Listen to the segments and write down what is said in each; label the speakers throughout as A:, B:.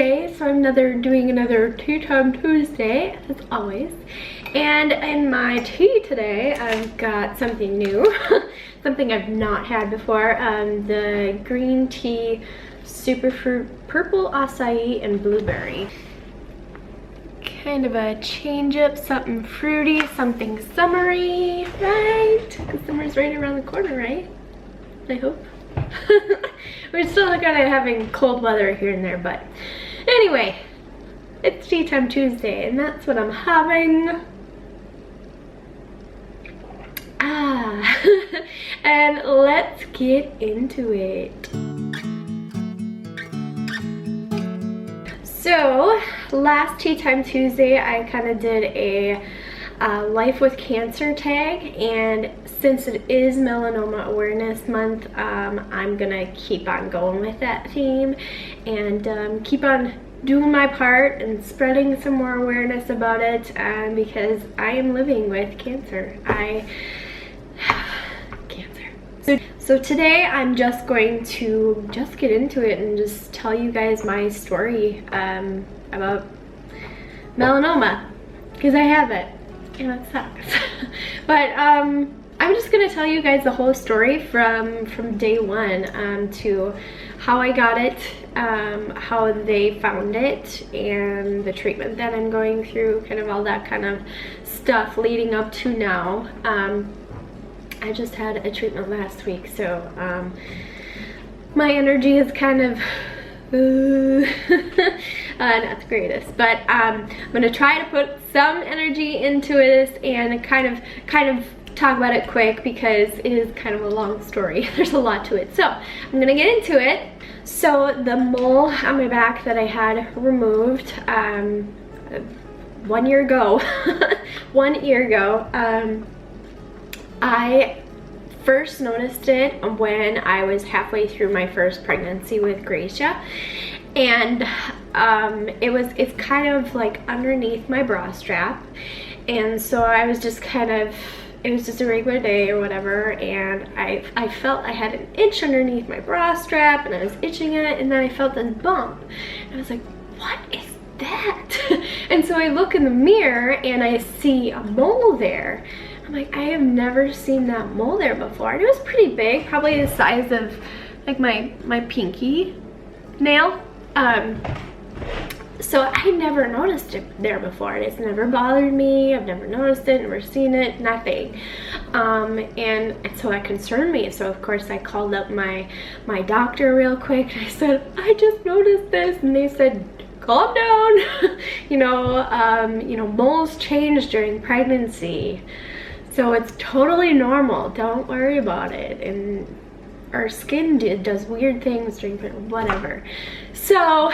A: Tuesday, so I'm doing another Tea Time Tuesday, as always. And in my tea today, I've got something new, something I've not had before. The green tea superfruit, purple acai, and blueberry. Kind of a change up, something fruity, something summery, right? Because summer's right around the corner, right? I hope. We're still kind of having cold weather here and there, but anyway, it's Tea Time Tuesday, and that's what I'm having. And let's get into it. So last Tea Time Tuesday, I kind of did a Life with Cancer tag, and since it is Melanoma Awareness Month, I'm gonna keep on going with that theme and keep on doing my part and spreading some more awareness about it, because I am living with cancer. So today I'm just going to get into it and just tell you guys my story about melanoma, because I have it and it sucks. But I'm just gonna tell you guys the whole story from day one to how I got it, how they found it, and the treatment that I'm going through, kind of all that kind of stuff leading up to now. I just had a treatment last week, so my energy is kind of not the greatest, but I'm gonna try to put some energy into this and kind of talk about it quick, because it is kind of a long story. There's a lot to it, so I'm gonna get into it. So the mole on my back that I had removed 1 year ago, 1 year ago, I first noticed it when I was halfway through my first pregnancy with Gracia, and it's kind of like underneath my bra strap, and so I was just it was just a regular day or whatever, and I felt I had an itch underneath my bra strap, and I was itching it, and then I felt this bump, and I was like, what is that? And so I look in the mirror and I see a mole there. I'm like, I have never seen that mole there before. And it was pretty big, probably the size of like my pinky nail. So I never noticed it there before. It's never bothered me. I've never noticed it, never seen it, nothing. And so that concerned me. So of course I called up my doctor real quick, and I said, I just noticed this, and they said, calm down. Moles change during pregnancy, so it's totally normal. Don't worry about it. And our skin does weird things during whatever. So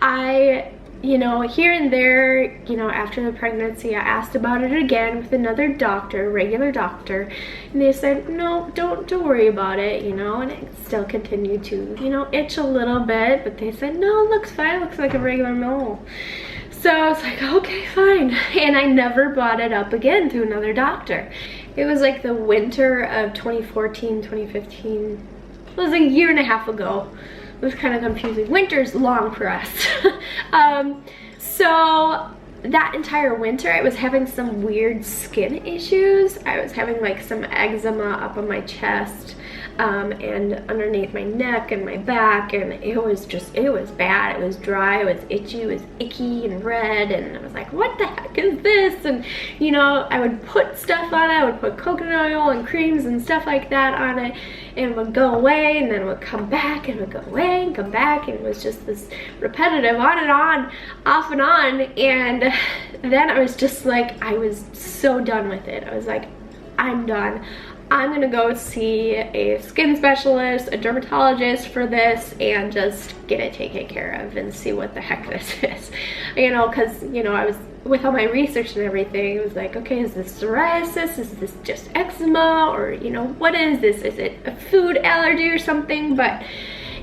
A: I, here and there, after the pregnancy, I asked about it again with another doctor, regular doctor, and they said, no, don't worry about it, and it still continued to, itch a little bit, but they said, no, it looks fine, it looks like a regular mole. So I was like, okay, fine. And I never brought it up again to another doctor. It was like the winter of 2014, 2015. It was a year and a half ago. It was kind of confusing. Winter's long for us. So that entire winter, I was having some weird skin issues. I was having like some eczema up on my chest, and underneath my neck and my back, and it was bad. It was dry, it was itchy, it was icky and red, and I was like, what the heck is this? And I would put stuff on it. I would put coconut oil and creams and stuff like that on it, and it would go away, and then it would come back, and it would go away and come back, and it was just this repetitive on and on, off and on. And then I was just like, I was so done with it. I was like, I'm done. I'm gonna go see a skin specialist, a dermatologist for this, and just get it taken care of and see what the heck this is. Because, I was, with all my research and everything, it was like, okay, is this psoriasis? Is this just eczema? Or, what is this? Is it a food allergy or something? But,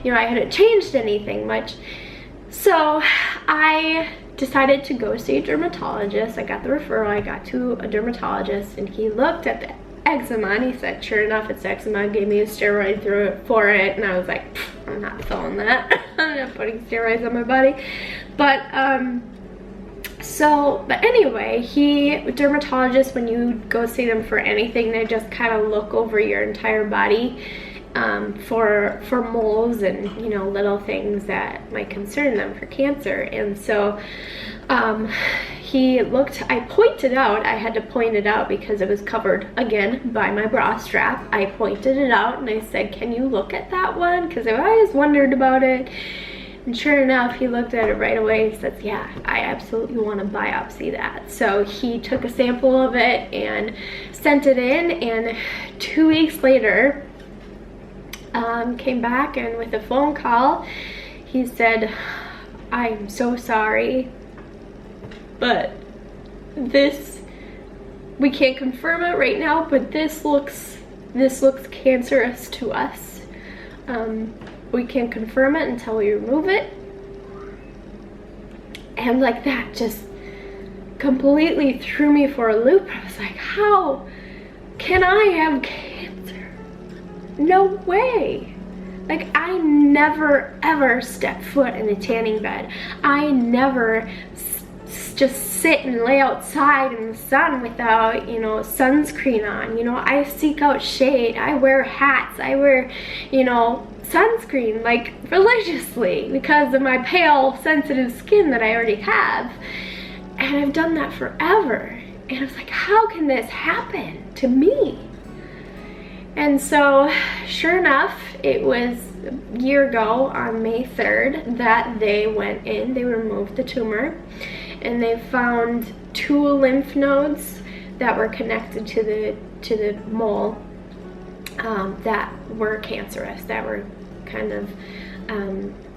A: I hadn't changed anything much. So I decided to go see a dermatologist. I got the referral, I got to a dermatologist, and he looked at eczema, and he said, sure enough, it's eczema. Gave me a steroid for it, and I was like, I'm not feeling that. I'm not putting steroids on my body. But but anyway, dermatologists, when you go see them for anything, they just kind of look over your entire body for moles and, you know, little things that might concern them for cancer. And so I pointed out, I had to point it out because it was covered again by my bra strap. I pointed it out and I said, can you look at that one? Because I always wondered about it. And sure enough, he looked at it right away. He says, yeah, I absolutely want to biopsy that. So he took a sample of it and sent it in, and 2 weeks later, came back, and with a phone call, he said, I'm so sorry, but we can't confirm it right now, but this looks cancerous to us. We can't confirm it until we remove it. And like that just completely threw me for a loop. I was like, how can I have cancer? No way. Like, I never ever stepped foot in a tanning bed. I never just sit and lay outside in the sun without, you know, sunscreen on. You know, I seek out shade. I wear hats. I wear, you know, sunscreen like religiously because of my pale, sensitive skin that I already have. And I've done that forever. And I was like, how can this happen to me? And so, sure enough, it was a year ago on May 3rd that they went in, they removed the tumor, and they found 2 lymph nodes that were connected to the mole that were cancerous, that were kind of,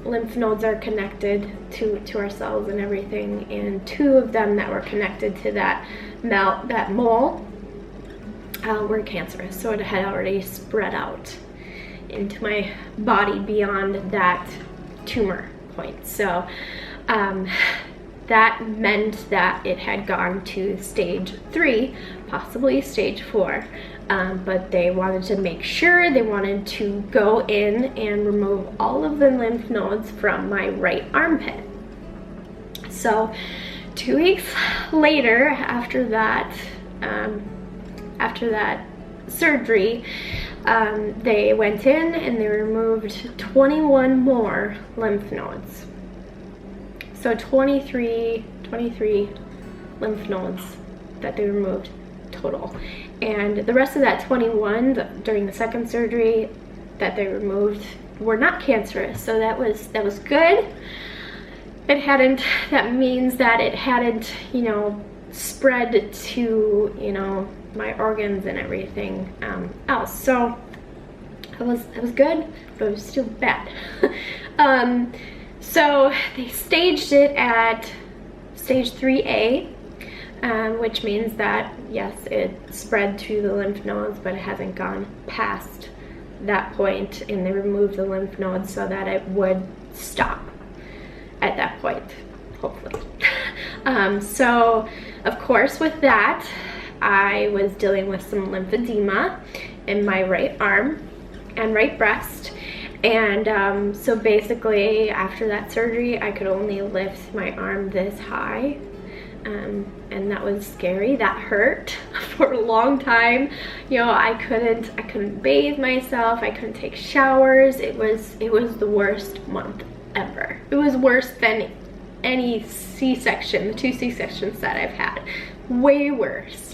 A: lymph nodes are connected to our cells and everything, and 2 of them that were connected to that mole were cancerous. So it had already spread out into my body beyond that tumor point. So that meant that it had gone to stage 3, possibly stage 4. But they wanted to make sure, they wanted to go in and remove all of the lymph nodes from my right armpit. So 2 weeks later, after that surgery, they went in and they removed 21 more lymph nodes. So 23 lymph nodes that they removed total. And the rest of that 21 during the second surgery that they removed were not cancerous. So that was good. That means that it hadn't, you know, spread to, you know, my organs and everything else. So it was good, but it was still bad. So they staged it at stage 3A, which means that, yes, it spread to the lymph nodes, but it hasn't gone past that point, and they removed the lymph nodes so that it would stop at that point, hopefully. So, of course, with that, I was dealing with some lymphedema in my right arm and right breast. And so basically, after that surgery, I could only lift my arm this high. And that was scary. That hurt for a long time. You know, I couldn't bathe myself. I couldn't take showers. It was the worst month ever. It was worse than any C-section, the 2 C-sections that I've had. Way worse.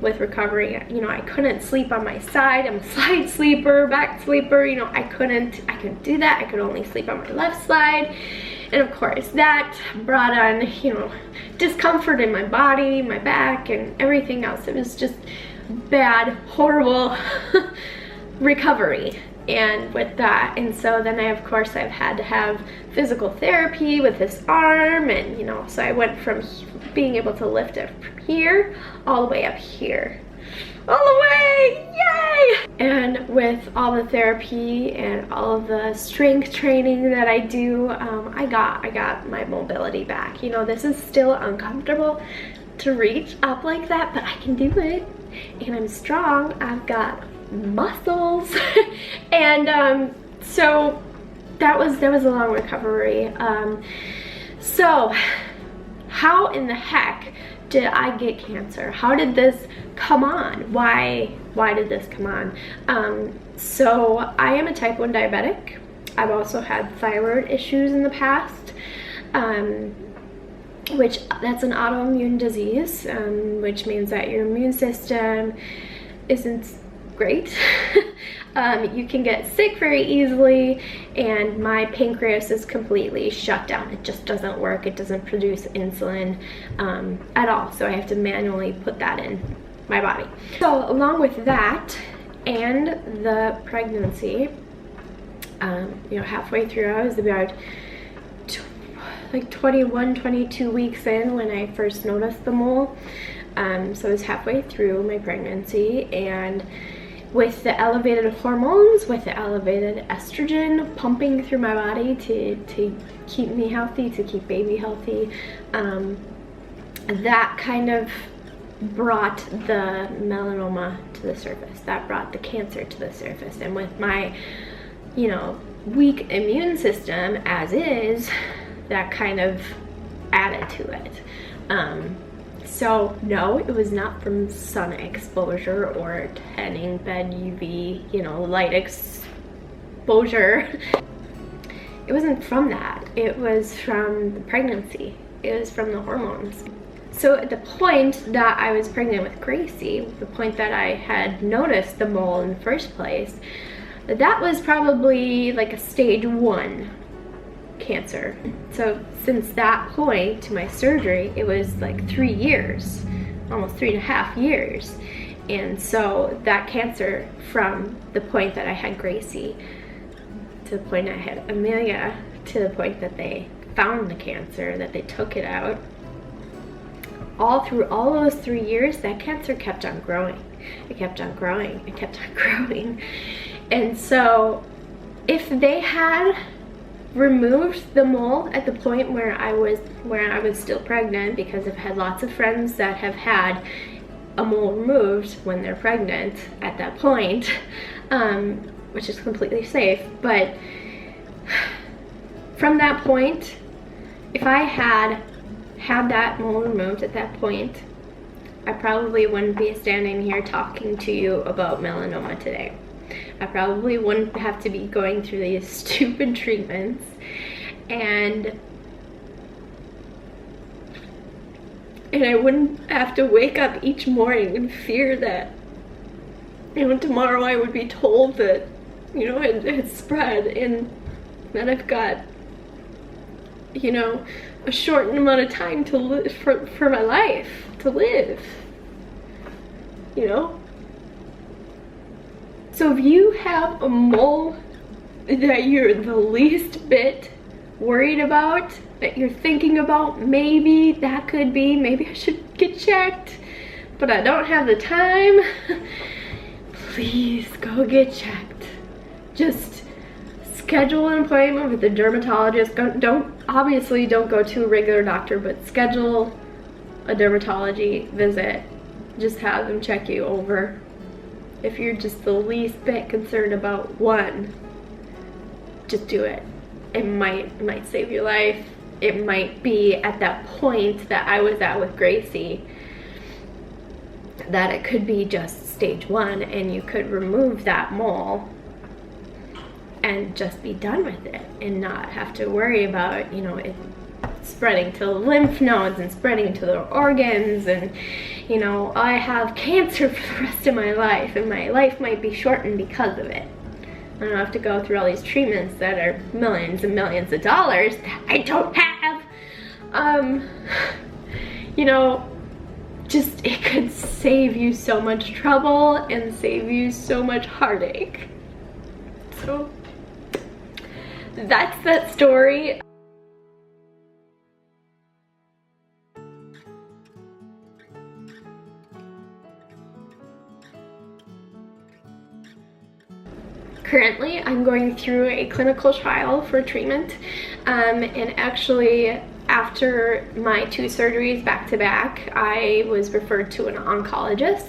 A: With recovery, you know, I couldn't sleep on my side. I'm a side sleeper, back sleeper. You know, I couldn't do that. I could only sleep on my left side. And of course, that brought on, you know, discomfort in my body, my back, and everything else. It was just bad, horrible recovery. And with that, and so then I've had to have physical therapy with this arm, and, you know, so I went from being able to lift it from here all the way up here. All the way, yay! And with all the therapy and all of the strength training that I do, I got my mobility back. You know, this is still uncomfortable to reach up like that, but I can do it. and I'm strong. I've got muscles. And so that was a long recovery. So how in the heck did I get cancer? How did this come on? Why did this come on? So I am a type 1 diabetic. I've also had thyroid issues in the past, which that's an autoimmune disease, which means that your immune system isn't great. You can get sick very easily, and my pancreas is completely shut down. It just doesn't work. It doesn't produce insulin at all, so I have to manually put that in my body. So along with that and the pregnancy, you know, halfway through, I was about like 21, 22 weeks in when I first noticed the mole. So I was halfway through my pregnancy, and with the elevated hormones, with the elevated estrogen pumping through my body to keep me healthy, to keep baby healthy, that kind of brought the melanoma to the surface. That brought the cancer to the surface. And with my, you know, weak immune system as is, that kind of added to it. So no, it was not from sun exposure or tanning bed UV, you know, light exposure. It wasn't from that. It was from the pregnancy. It was from the hormones. So at the point that I was pregnant with Gracie, the point that I had noticed the mole in the first place, that was probably like a stage 1 cancer. So since that point to my surgery, it was like 3 years, almost 3.5 years. And so that cancer, from the point that I had Gracie to the point I had Amelia, to the point that they found the cancer, that they took it out, all through all those 3 years, that cancer kept on growing. It kept on growing. It kept on growing. And so if they had removed the mole at the point where I was still pregnant, because I've had lots of friends that have had a mole removed when they're pregnant at that point, which is completely safe. But from that point, if I had that mole removed at that point, I probably wouldn't be standing here talking to you about melanoma today. I probably wouldn't have to be going through these stupid treatments, and I wouldn't have to wake up each morning and fear that, you know, tomorrow I would be told that, you know, it spread, and that I've got, you know, a shortened amount of time to live for my life to live, you know. So if you have a mole that you're the least bit worried about, that you're thinking about, maybe I should get checked, but I don't have the time, please go get checked. Just schedule an appointment with a dermatologist. Obviously don't go to a regular doctor, but schedule a dermatology visit. Just have them check you over. If you're just the least bit concerned about one, just do it. It might save your life. It might be at that point that I was at with Gracie, that it could be just stage 1 and you could remove that mole and just be done with it and not have to worry about, you know, it spreading to the lymph nodes and spreading to the organs, and, you know, I have cancer for the rest of my life and my life might be shortened because of it. I don't have to go through all these treatments that are millions and millions of dollars that I don't have. You know, just, it could save you so much trouble and save you so much heartache. So that's that story. Currently, I'm going through a clinical trial for treatment, and actually after my 2 surgeries back to back, I was referred to an oncologist,